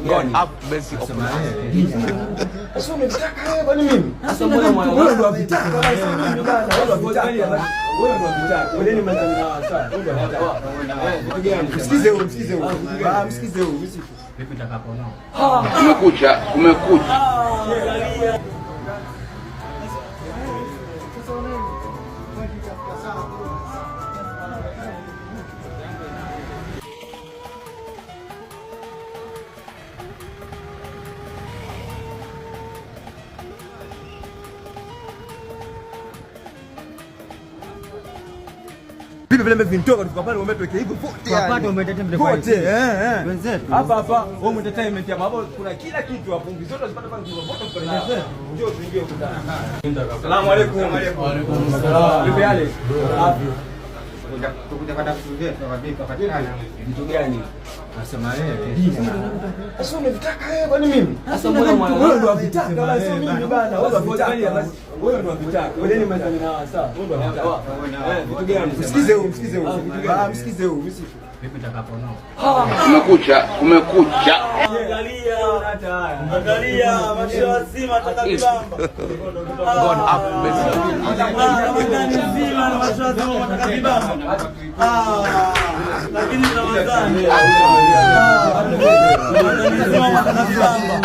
God have mercy upon us. Sasa unataka wewe kwani mimi? Sasa mbona wewe ndio unataka mimi bana? Wewe ndio unataka. Wewe ndio unataka. Wewe ni mtani na sawa. Wewe ndio unataka. Msikize huyu, msikize huyu. Msikize huyu, msikize. Vipi utakapo nao? Kumekucha, kumekucha. Bibi vile mvintoka kutoka pale umetweka hivyo vote. Wapate umetetea mteko. Vote Wenzetu. Hapa home entertainment hapa kuna kila kitu hapo. Zote zipata pale vote kwa wenzetu. Ndio tuingie huko ndani. Asalamu alaykum. Wa alaykum assalam. Bibi yale. Tukuja kwenda kusudia tukapatikana. Kitu gani? Nasema yeye. Sasa unataka wewe kwani mimi? Sasa mbona wewe ndio unataka wala sio mimi bana. Wewe ndio unataka. Wewe ndio unataka. Wewe ni mtani na sawa. Wewe ndio unataka. Kitu gani? Msikize huyu, msikize huyu. Msikize huyu, msikize. Vipi utakapo nao? Kumekucha, kumekucha. Angalia angalia macho wazima tutakibamba. God have mercy. Nzima na macho wazima tutakibamba. Lakini Ramadhani. Nzima tutakibamba.